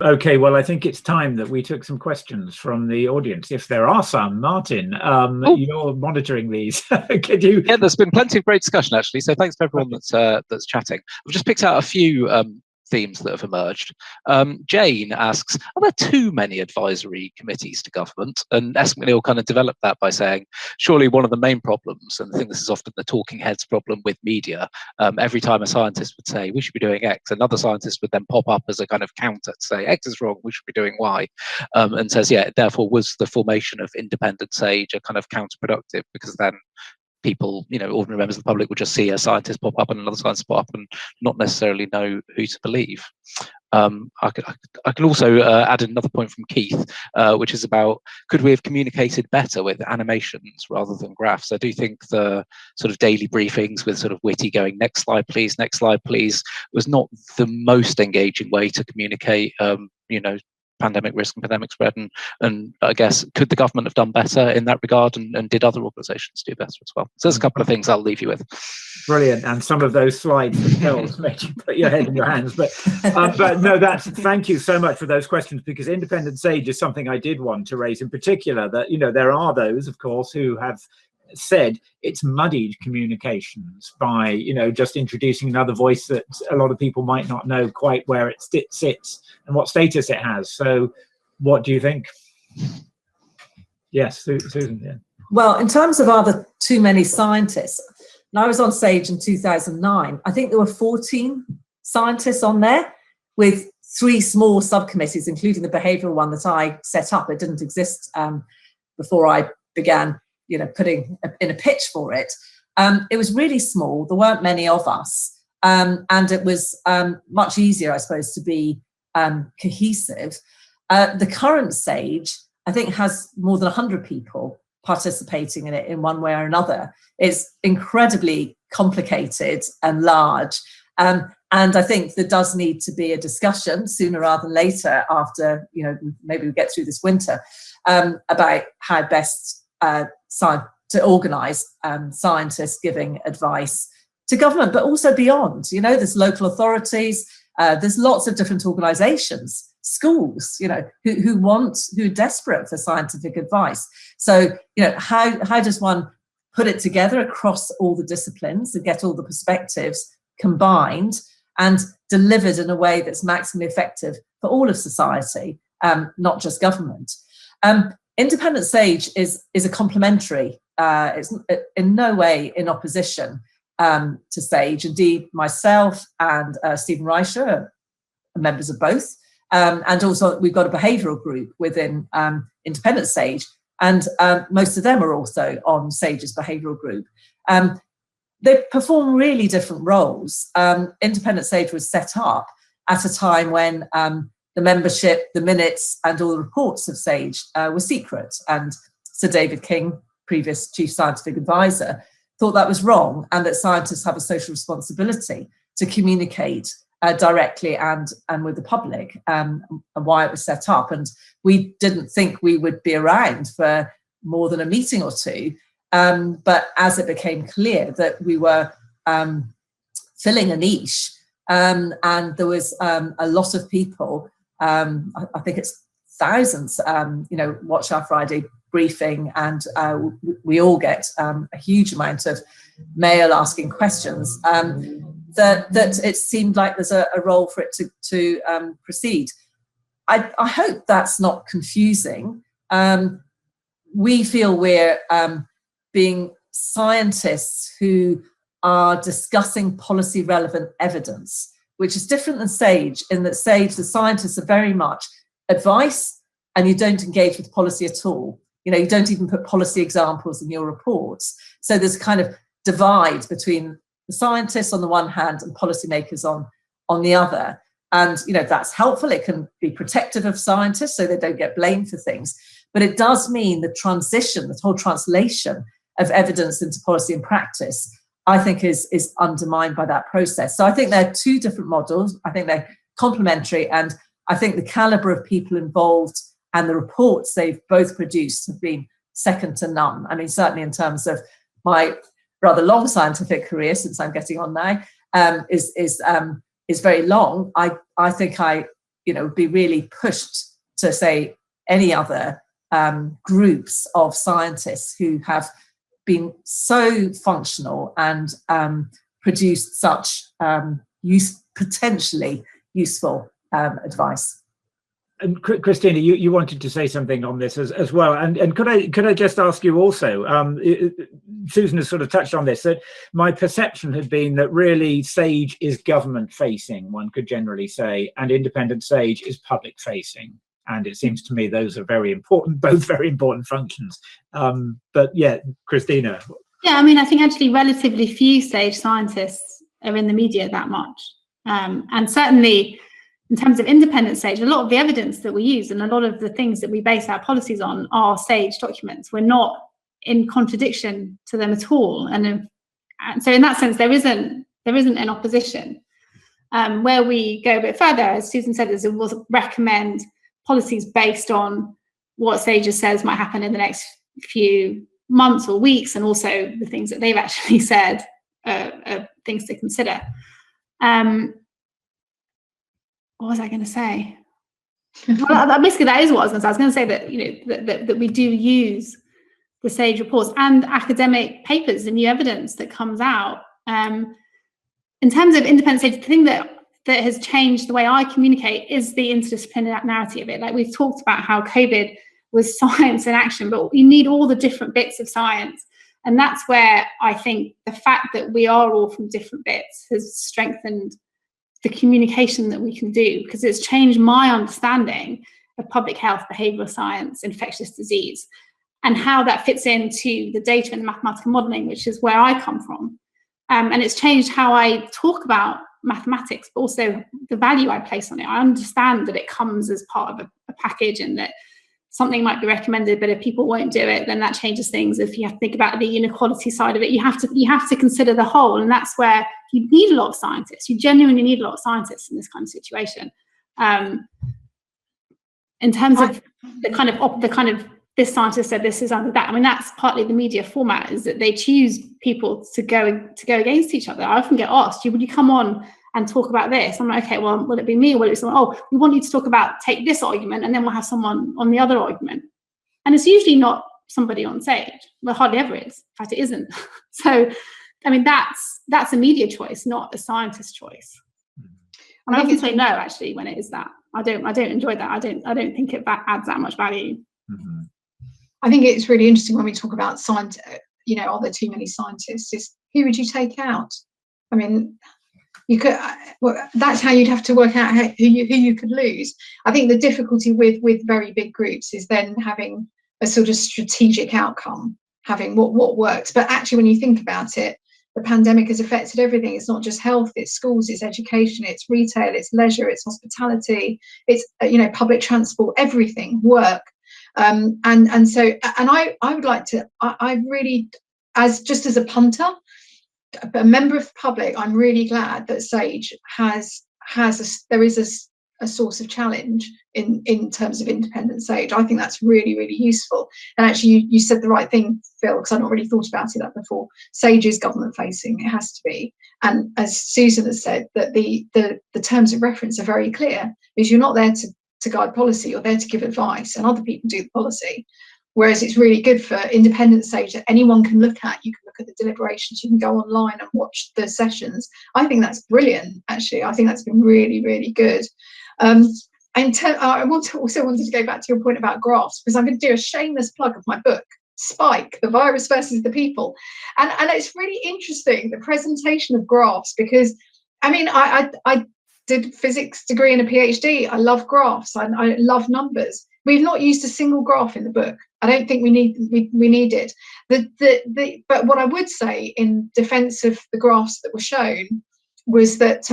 Okay, well, I think it's time that we took some questions from the audience. If there are some, Martin, you're monitoring these. Could you? Yeah, there's been plenty of great discussion, actually. So thanks to everyone that's chatting. I've just picked out a few themes that have emerged. Jane asks, are there too many advisory committees to government? And Esk McNeill kind of developed that by saying, surely one of the main problems, and I think this is often the talking heads problem with media, every time a scientist would say, we should be doing X, another scientist would then pop up as a kind of counter to say, X is wrong, we should be doing Y, and says, yeah, therefore was the formation of independent SAGE a kind of counterproductive, because then people, ordinary members of the public would just see a scientist pop up and another scientist pop up and not necessarily know who to believe. I can also add another point from Keith, which is about, could we have communicated better with animations rather than graphs? I do think the sort of daily briefings with sort of witty going, next slide please, was not the most engaging way to communicate, pandemic risk and pandemic spread, and I guess, could the government have done better in that regard, and did other organisations do better as well? So there's a couple of things I'll leave you with. Brilliant, and some of those slides themselves made you put your head in your hands. But no, thank you so much for those questions, because independent SAGE is something I did want to raise in particular. That there are those, of course, who have said it's muddied communications by just introducing another voice that a lot of people might not know quite where it sits and what status it has. So what do you think? Yes, Susan. Yeah. Well, in terms of, are there too many scientists, when I was on SAGE in 2009, I think there were 14 scientists on there, with 3 small subcommittees, including the behavioural one that I set up. It didn't exist before I began putting in a pitch for it. It was really small. There weren't many of us. And it was much easier, I suppose, to be cohesive. The current SAGE, I think, has more than 100 people participating in it in one way or another. It's incredibly complicated and large. And I think there does need to be a discussion sooner rather than later, after, maybe we get through this winter, about how best to organise scientists giving advice to government, but also beyond. There's local authorities, there's lots of different organisations, schools, who are desperate for scientific advice. So, how does one put it together across all the disciplines and get all the perspectives combined and delivered in a way that's maximally effective for all of society, not just government? Independent SAGE is a complementary. It's in no way in opposition to SAGE. Indeed, myself and Stephen Reicher are members of both. And also we've got a behavioural group within Independent SAGE, and most of them are also on SAGE's behavioural group. They perform really different roles. Independent SAGE was set up at a time when the membership, the minutes, and all the reports of SAGE were secret. And Sir David King, previous Chief Scientific Advisor, thought that was wrong, and that scientists have a social responsibility to communicate directly and with the public, and why it was set up. And we didn't think we would be around for more than a meeting or two. But as it became clear that we were filling a niche, and there was a lot of people, I think it's thousands, watch our Friday briefing, and we all get a huge amount of mail asking questions, that it seemed like there's a role for it to proceed. I hope that's not confusing. We feel we're being scientists who are discussing policy relevant evidence, which is different than SAGE, in that SAGE, the scientists are very much advice, and you don't engage with policy at all. You don't even put policy examples in your reports. So there's kind of divide between the scientists on the one hand and policymakers on the other. And, that's helpful. It can be protective of scientists so they don't get blamed for things. But it does mean the transition, the whole translation of evidence into policy and practice, I think is undermined by that process. So I think they're 2 different models. I think they're complementary, and I think the calibre of people involved and the reports they've both produced have been second to none. I mean, certainly in terms of my rather long scientific career, since I'm getting on now, is very long, I think I would be really pushed to say any other groups of scientists who have been so functional and produced such potentially useful advice. And Christina, you wanted to say something on this as well, and could I just ask you also? Susan has sort of touched on this, that my perception had been that really SAGE is government facing, one could generally say, and Independent SAGE is public facing, and it seems to me those are very important, both very important functions. But yeah, Christina. Yeah, I mean, I think actually relatively few SAGE scientists are in the media that much, and certainly, in terms of Independent SAGE, a lot of the evidence that we use and a lot of the things that we base our policies on are SAGE documents. We're not in contradiction to them at all. And so in that sense, there isn't an opposition. Where we go a bit further, as Susan said, is it will recommend policies based on what SAGE says might happen in the next few months or weeks, and also the things that they've actually said are things to consider. What was I going to say? Well, basically, that is what I was going to say. I was going to say that, that we do use the SAGE reports and academic papers and new evidence that comes out. In terms of Independent SAGE, the thing that has changed the way I communicate is the interdisciplinarity of it. Like we've talked about how COVID was science in action, but you need all the different bits of science. And that's where I think the fact that we are all from different bits has strengthened the communication that we can do, because it's changed my understanding of public health, behavioural science, infectious disease, and how that fits into the data and the mathematical modelling, which is where I come from. And it's changed how I talk about mathematics, but also the value I place on it. I understand that it comes as part of a package, and that something might be recommended, but if people won't do it, then that changes things. If you have to think about the inequality side of it, you have to consider the whole, and that's where you need a lot of scientists. You genuinely need a lot of scientists in this kind of situation. In terms of the kind of this scientist said this is under that. I mean, that's partly the media format, is that they choose people to go against each other. I often get asked, "Would you come on and talk about this?" I'm like, okay, well, will it be me or will it be someone? Oh, we want you to talk about, take this argument, and then we'll have someone on the other argument. And it's usually not somebody on SAGE. Well, hardly ever is. In fact, it isn't. So, I mean, that's a media choice, not a scientist choice. And I often say no, actually, when it is that. I don't enjoy that. I don't think it adds that much value. Mm-hmm. I think it's really interesting when we talk about science, are there too many scientists? Is who would you take out? I mean, you could. Well, that's how you'd have to work out who you could lose. I think the difficulty with very big groups is then having a sort of strategic outcome, having what works. But actually, when you think about it, the pandemic has affected everything. It's not just health, it's schools, it's education, it's retail, it's leisure, it's hospitality, it's public transport, everything, work. And so I would like to, I really, as a punter, a member of the public, I'm really glad that SAGE there is a source of challenge in terms of Independent SAGE. I think that's really, really useful. And actually, you said the right thing, Phil, because I've not really thought about it that before. SAGE is government facing, it has to be. And as Susan has said, that the terms of reference are very clear, because you're not there to guide policy, you're there to give advice, and other people do the policy. Whereas it's really good for Independent SAGE that anyone can look at. You can look at the deliberations, you can go online and watch the sessions. I think that's brilliant, actually. I think that's been really, really good. I also wanted to go back to your point about graphs, because I'm going to do a shameless plug of my book, Spike, The Virus versus the People. And it's really interesting, the presentation of graphs, because, I mean, I did a physics degree and a PhD. I love graphs. I love numbers. We've not used a single graph in the book. I don't think we need it. But what I would say in defence of the graphs that were shown was that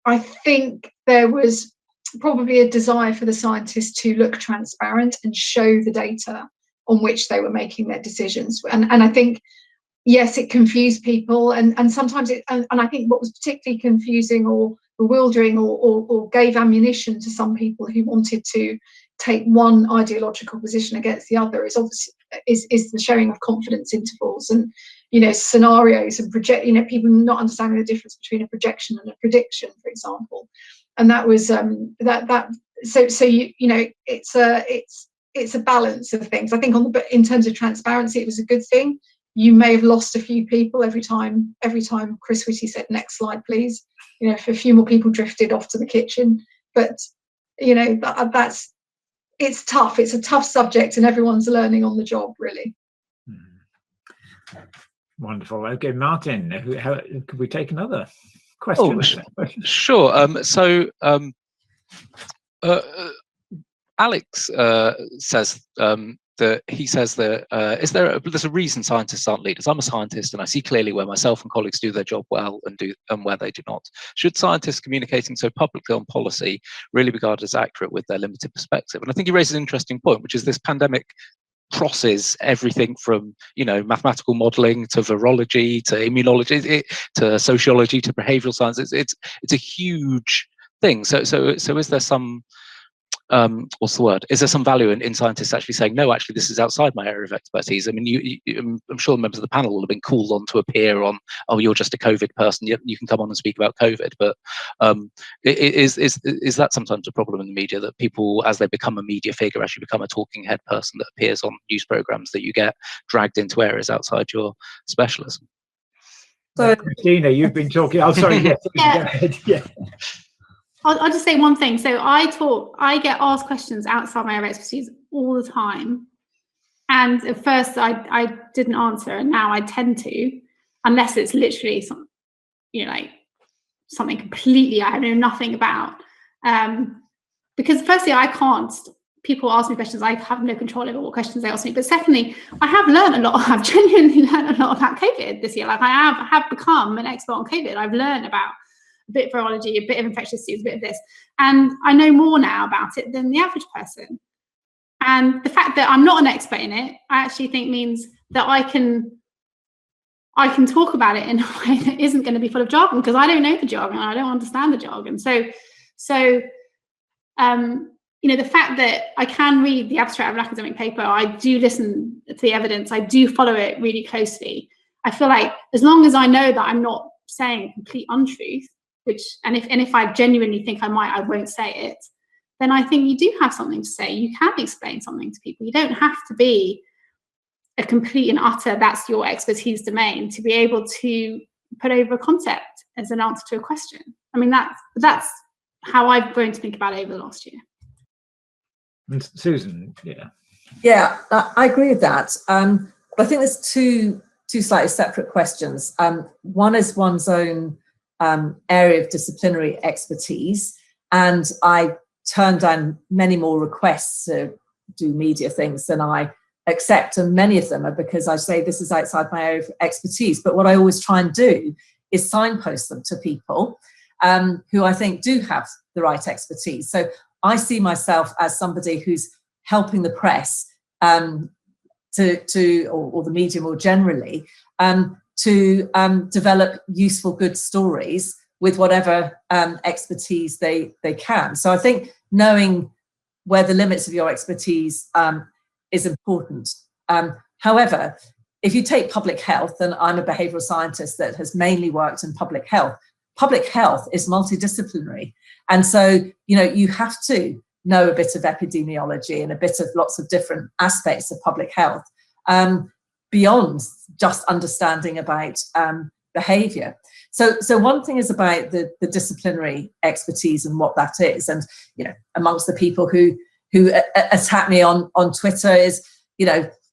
I think there was probably a desire for the scientists to look transparent and show the data on which they were making their decisions. And I think, yes, it confused people, and sometimes and I think what was particularly confusing or bewildering or gave ammunition to some people who wanted to take one ideological position against the other is obviously is the showing of confidence intervals. And scenarios and people not understanding the difference between a projection and a prediction, for example. And that was it's a balance of things. I think in terms of transparency, it was a good thing. You may have lost a few people every time Chris Whitty said next slide please, if a few more people drifted off to the kitchen, but it's tough. It's a tough subject and everyone's learning on the job, really. Wonderful. Okay, Martin, could we take another question? Oh, sure. Alex says that he says that there's a reason scientists aren't leaders. I'm a scientist and I see clearly where myself and colleagues do their job well and where they do not. Should scientists communicating so publicly on policy really be regarded as accurate with their limited perspective? And I think he raises an interesting point, which is this pandemic crosses everything from mathematical modeling to virology to immunology to sociology to behavioral science. It's a huge thing. So is there some what's the word? Is there some value in scientists actually saying, no, actually, this is outside my area of expertise? I mean, I'm sure the members of the panel will have been called on to appear on, oh, you're just a COVID person, you can come on and speak about COVID. But is that sometimes a problem in the media, that people, as they become a media figure, actually become a talking head person that appears on news programs, that you get dragged into areas outside your specialism? So, Christina, you've been talking. Oh, sorry. Yes, yeah. Go ahead. Yeah. I'll just say one thing. So I get asked questions outside my area of expertise all the time. And at first I didn't answer, and now I tend to, unless it's literally something completely I know nothing about. Because firstly, people ask me questions, I have no control over what questions they ask me. But secondly, I have learned a lot. I've genuinely learned a lot about COVID this year. Like I have become an expert on COVID. I've learned about a bit of virology, a bit of infectious disease, a bit of this. And I know more now about it than the average person. And the fact that I'm not an expert in it, I actually think means that I can talk about it in a way that isn't going to be full of jargon, because I don't know the jargon, I don't understand the jargon. So the fact that I can read the abstract of an academic paper, I do listen to the evidence, I do follow it really closely. I feel like as long as I know that I'm not saying a complete untruth, and if I genuinely think I might, I won't say it, then I think you do have something to say. You can explain something to people. You don't have to be a complete and utter, that's your expertise domain, to be able to put over a concept as an answer to a question. I mean, that's how I've grown to think about it over the last year. And Susan, yeah. Yeah, I agree with that. But I think there's two slightly separate questions. One is one's own area of disciplinary expertise, and I turn down many more requests to do media things than I accept, and many of them are because I say this is outside my area of expertise. But what I always try and do is signpost them to people who I think do have the right expertise. So I see myself as somebody who's helping the press or the media more generally to develop useful, good stories with whatever expertise they can. So I think knowing where the limits of your expertise is important. However, if you take public health, and I'm a behavioural scientist that has mainly worked in public health is multidisciplinary. And so, you have to know a bit of epidemiology and a bit of lots of different aspects of public health beyond just understanding about behaviour. So one thing is about the disciplinary expertise and what that is. And, amongst the people who attack me on Twitter is,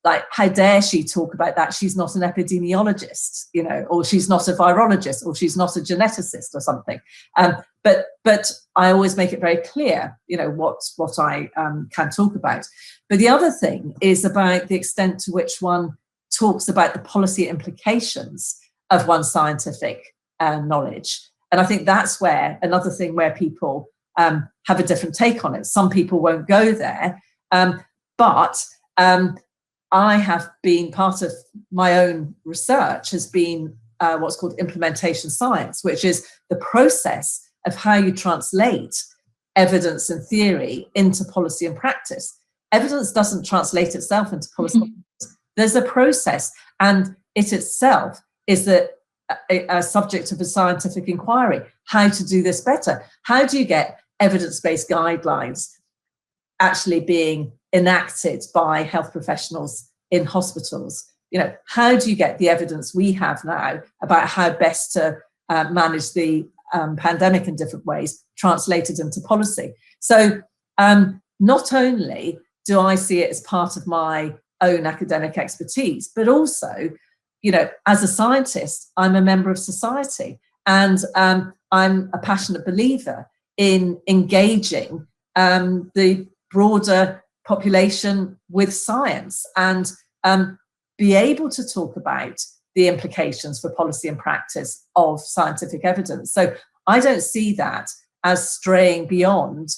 like, how dare she talk about that? She's not an epidemiologist, or she's not a virologist, or she's not a geneticist or something. But I always make it very clear, what I can talk about. But the other thing is about the extent to which one talks about the policy implications of one's scientific knowledge. And I think that's where another thing where people have a different take on it. Some people won't go there, but I have been, part of my own research has been what's called implementation science, which is the process of how you translate evidence and theory into policy and practice. Evidence doesn't translate itself into policy. There's a process, and it itself is a subject of a scientific inquiry. How to do this better? How do you get evidence-based guidelines actually being enacted by health professionals in hospitals? You know, how do you get the evidence we have now about how best to manage the pandemic in different ways translated into policy? So not only do I see it as part of my own academic expertise, but also, you know, as a scientist, I'm a member of society, and I'm a passionate believer in engaging the broader population with science, and be able to talk about the implications for policy and practice of scientific evidence. So I don't see that as straying beyond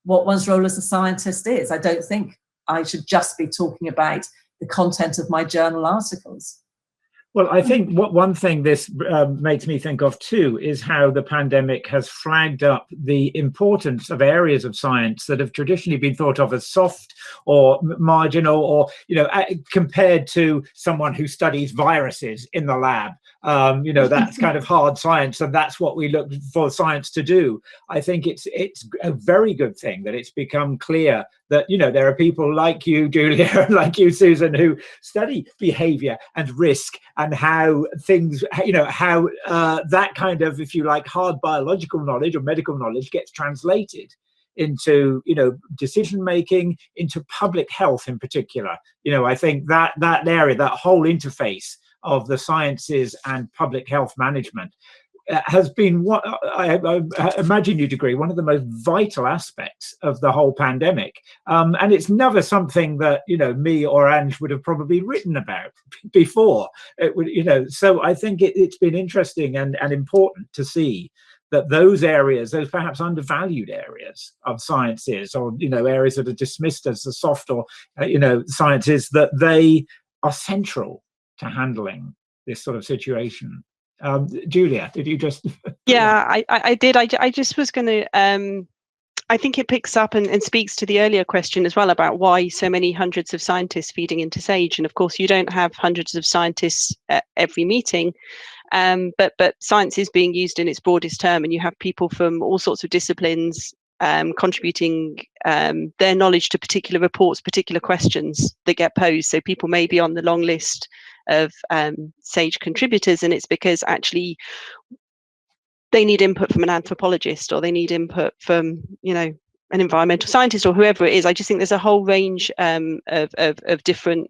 what one's role as a scientist is. I don't think I should just be talking about the content of my journal articles. Well, I think one thing this makes me think of too is how the pandemic has flagged up the importance of areas of science that have traditionally been thought of as soft or marginal, or, you know, compared to someone who studies viruses in the lab. You know, that's kind of hard science, and that's what we look for science to do. I think it's a very good thing that it's become clear that, you know, there are people like you, Julia, and like you, Susan, who study behavior and risk, and how things, you know, how that kind of, if you like, hard biological knowledge or medical knowledge gets translated into, you know, decision making, into public health in particular. You know, I think that area, that whole interface of the sciences and public health management has been, what I imagine you'd agree, one of the most vital aspects of the whole pandemic. And it's never something that, you know, me or Ange would have probably written about before. It would, you know, so I think it's been interesting and important to see that those areas, those perhaps undervalued areas of sciences, or, you know, areas that are dismissed as the soft or, you know, sciences, that they are central to handling this sort of situation. Julia, did you just? Yeah, I did. I just was going to, I think it picks up and speaks to the earlier question as well about why so many hundreds of scientists feeding into SAGE. And of course, you don't have hundreds of scientists at every meeting, but science is being used in its broadest term, and you have people from all sorts of disciplines contributing their knowledge to particular reports, particular questions that get posed. So people may be on the long list of SAGE contributors, and it's because actually they need input from an anthropologist, or they need input from, you know, an environmental scientist, or whoever it is. I just think there's a whole range of different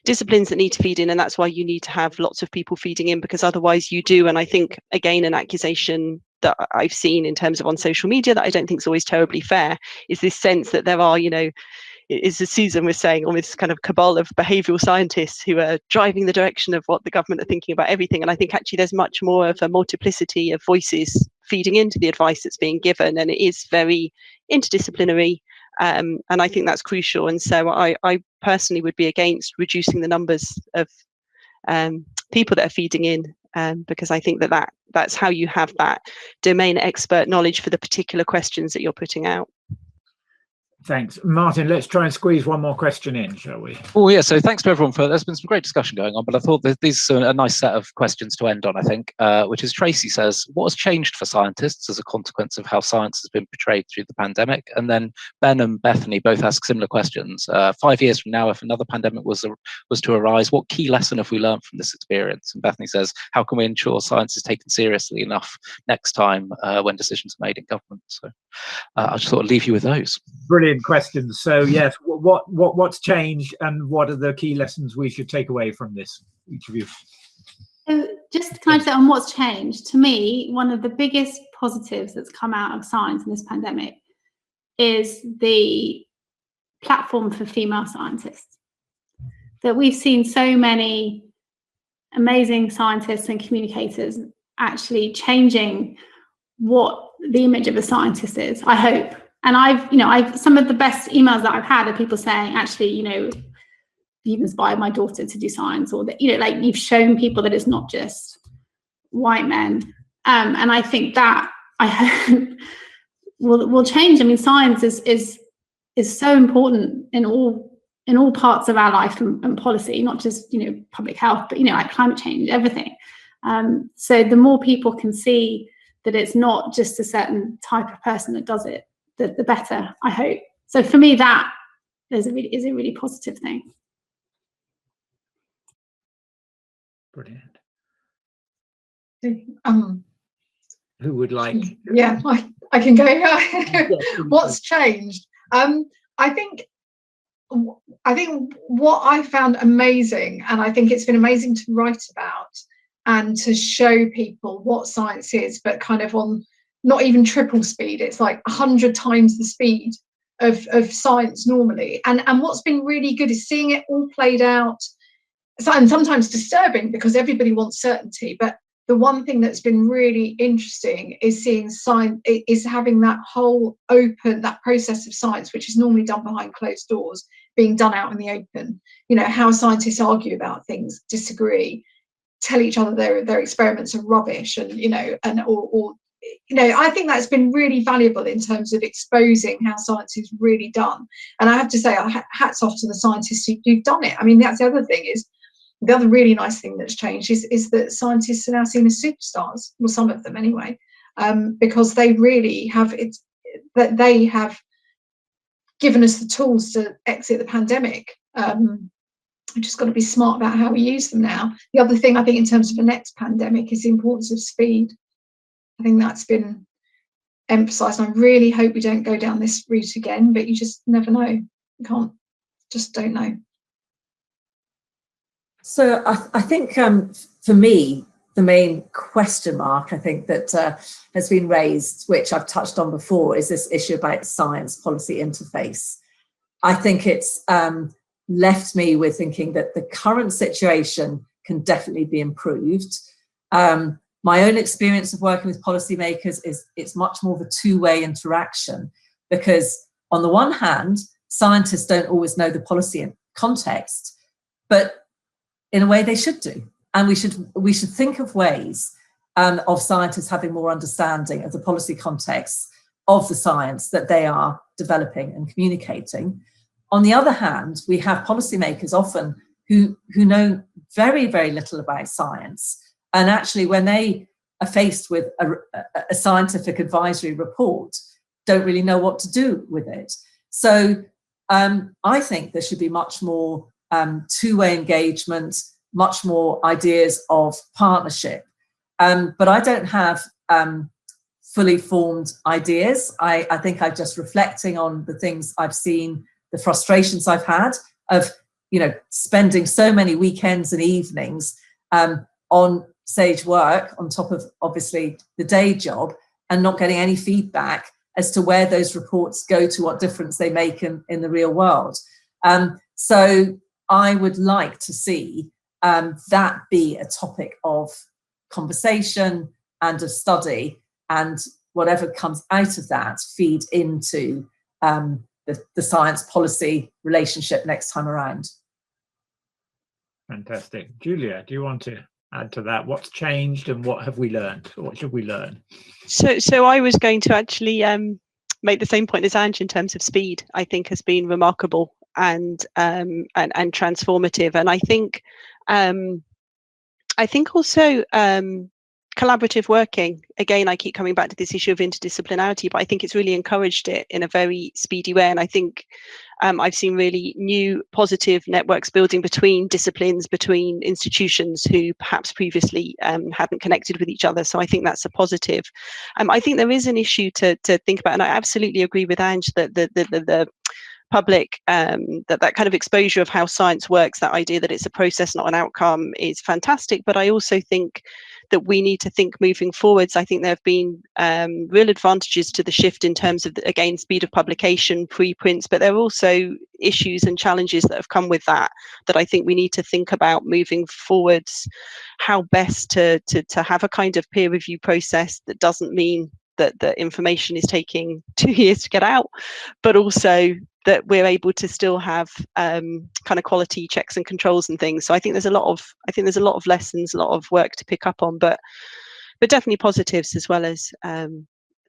disciplines that need to feed in, and that's why you need to have lots of people feeding in, because otherwise you do. And I think, again, an accusation that I've seen in terms of on social media that I don't think is always terribly fair is this sense that there are, you know, is, as Susan was saying, almost kind of cabal of behavioural scientists who are driving the direction of what the government are thinking about everything. And I think actually there's much more of a multiplicity of voices feeding into the advice that's being given, and it is very interdisciplinary. And I think that's crucial. And so I personally would be against reducing the numbers of people that are feeding in, because I think that's how you have that domain expert knowledge for the particular questions that you're putting out. Thanks. Martin, let's try and squeeze one more question in, shall we? Oh, yeah. So thanks to everyone there's been some great discussion going on, but I thought that these are a nice set of questions to end on, I think, which is Tracy says, what has changed for scientists as a consequence of how science has been portrayed through the pandemic? And then Ben and Bethany both ask similar questions. 5 years from now, if another pandemic was to arise, what key lesson have we learned from this experience? And Bethany says, how can we ensure science is taken seriously enough next time when decisions are made in government? So I'll just sort of leave you with those. Brilliant questions. So yes, what's changed, and what are the key lessons we should take away from this, each of you? So just to kind of say on what's changed, to me, one of the biggest positives that's come out of science in this pandemic is the platform for female scientists. That we've seen so many amazing scientists and communicators actually changing what the image of a scientist is, I hope. And I've some of the best emails that I've had are people saying, actually, you know, you've inspired my daughter to do science, or that, you know, like, you've shown people that it's not just white men. And I think that I hope will change. I mean, science is so important in all in all parts of our life and policy, not just, public health, but, like climate change, everything. So the more people can see that it's not just a certain type of person that does it, the better, I hope. So for me, that is a really positive thing. Brilliant. Who would like? Yeah, I can go. What's changed? I think what I found amazing, and I think it's been amazing to write about and to show people what science is, but kind of on not even triple speed. It's like 100 times the speed of science normally. And what's been really good is seeing it all played out. And sometimes disturbing because everybody wants certainty, but the one thing that's been really interesting is seeing science, is having that whole that process of science, which is normally done behind closed doors, being done out in the open. How scientists argue about things, disagree, tell each other their experiments are rubbish, and I think that's been really valuable in terms of exposing how science is really done. And I have to say, hats off to the scientists who've done it. I mean, that's the other thing is. The other really nice thing that's changed is that scientists are now seen as superstars, well, some of them anyway, because they really have that they have given us the tools to exit the pandemic. We've just got to be smart about how we use them now. The other thing I think in terms of the next pandemic is the importance of speed. I think that's been emphasised. I really hope we don't go down this route again, but you just never know. You don't know. So I think for me, the main question mark I think that has been raised, which I've touched on before, is this issue about science policy interface. I think it's left me with thinking that the current situation can definitely be improved. My own experience of working with policymakers is it's much more of a two-way interaction, because on the one hand, scientists don't always know the policy context, but in a way they should do. And we should think of ways of scientists having more understanding of the policy context of the science that they are developing and communicating. On the other hand, we have policymakers often who know very, very little about science. And actually, when they are faced with a scientific advisory report, don't really know what to do with it. So I think there should be much more two-way engagement, much more ideas of partnership. But I don't have fully formed ideas. I think I'm just reflecting on the things I've seen, the frustrations I've had of, spending so many weekends and evenings on SAGE work on top of obviously the day job and not getting any feedback as to where those reports go to, what difference they make in the real world. So I would like to see that be a topic of conversation and of study, and whatever comes out of that feed into the science policy relationship next time around. Fantastic. Julia, do you want to add to that? What's changed and what have we learned? Or what should we learn? So I was going to actually make the same point as Ange in terms of speed. I think has been remarkable and transformative, and I think also collaborative working. Again, I keep coming back to this issue of interdisciplinarity, but I think it's really encouraged it in a very speedy way. And I think I've seen really new positive networks building between disciplines, between institutions who perhaps previously hadn't connected with each other. So I think that's a positive. I think there is an issue to think about, and I absolutely agree with Ange that the public, that kind of exposure of how science works, that idea that it's a process, not an outcome, is fantastic. But I also think that we need to think moving forwards. I think there have been real advantages to the shift in terms of, again, speed of publication, preprints, but there are also issues and challenges that have come with that I think we need to think about moving forwards, how best to have a kind of peer review process that doesn't mean that the information is taking 2 years to get out, but also that we're able to still have kind of quality checks and controls and things. So I think there's a lot of lessons, a lot of work to pick up on, but definitely positives as well as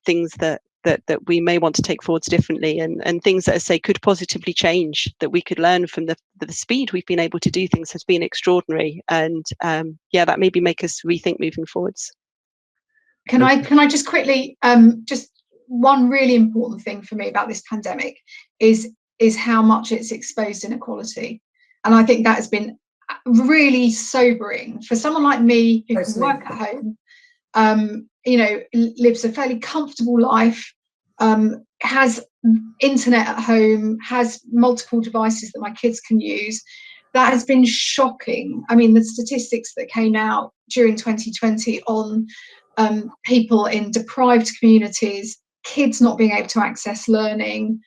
things that that we may want to take forwards differently, and things that, I say, could positively change, that we could learn from the speed we've been able to do things has been extraordinary, and yeah, that maybe make us rethink moving forwards. Can I just quickly, just one really important thing for me about this pandemic is how much it's exposed inequality, and I think that has been really sobering for someone like me who can work at home, you know, lives a fairly comfortable life, has internet at home, has multiple devices that my kids can use. That has been shocking. I mean, the statistics that came out during 2020 on people in deprived communities, kids not being able to access learning,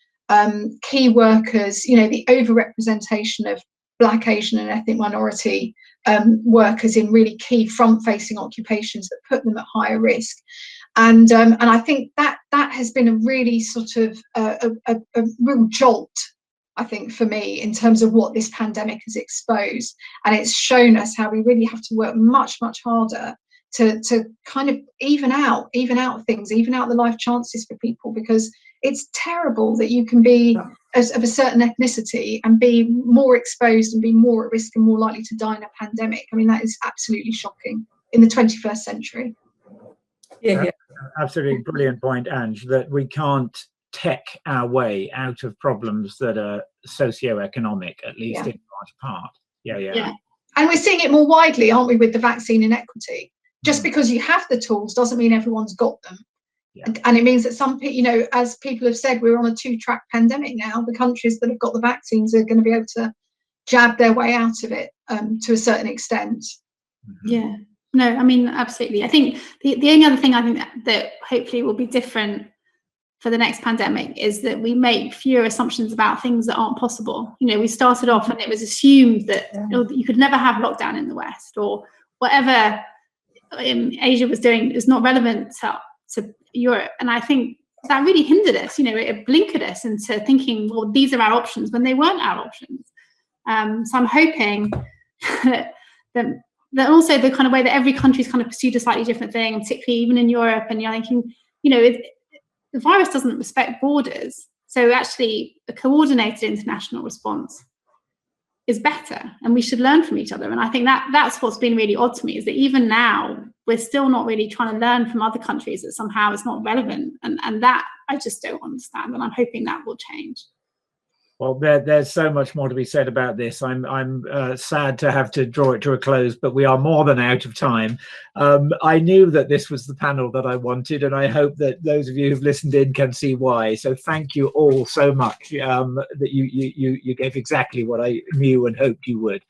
key workers, you know, the overrepresentation of Black, Asian and ethnic minority workers in really key front-facing occupations that put them at higher risk. And I think that has been a really sort of a real jolt, I think, for me, in terms of what this pandemic has exposed. And it's shown us how we really have to work much, much harder to kind of even out things, even out the life chances for people, because it's terrible that you can be of a certain ethnicity and be more exposed and be more at risk and more likely to die in a pandemic. I mean, that is absolutely shocking in the 21st century. Yeah. Absolutely brilliant point, Ange, that we can't tech our way out of problems that are socio-economic, at least in large part. Yeah. And we're seeing it more widely, aren't we, with the vaccine inequity? Just because you have the tools doesn't mean everyone's got them. Yeah. And it means that some people, you know, as people have said, we're on a 2-track pandemic now. The countries that have got the vaccines are going to be able to jab their way out of it to a certain extent. Yeah, no, I mean, absolutely. I think the only other thing I think that hopefully will be different for the next pandemic is that we make fewer assumptions about things that aren't possible. You know, we started off and it was assumed that you could never have lockdown in the West, or whatever Asia was doing is not relevant to Europe. And I think that really hindered us, you know, it blinkered us into thinking, well, these are our options, when they weren't our options. So I'm hoping that also the kind of way that every country's kind of pursued a slightly different thing, particularly even in Europe, and you're thinking, you know, the virus doesn't respect borders. So actually a coordinated international response is better, and we should learn from each other. And I think that's what's been really odd to me, is that even now we're still not really trying to learn from other countries, that somehow it's not relevant, and that I just don't understand, and I'm hoping that will change. Well, there's so much more to be said about this. I'm sad to have to draw it to a close, but we are more than out of time. I knew that this was the panel that I wanted, and I hope that those of you who've listened in can see why. So thank you all so much that you gave exactly what I knew and hoped you would.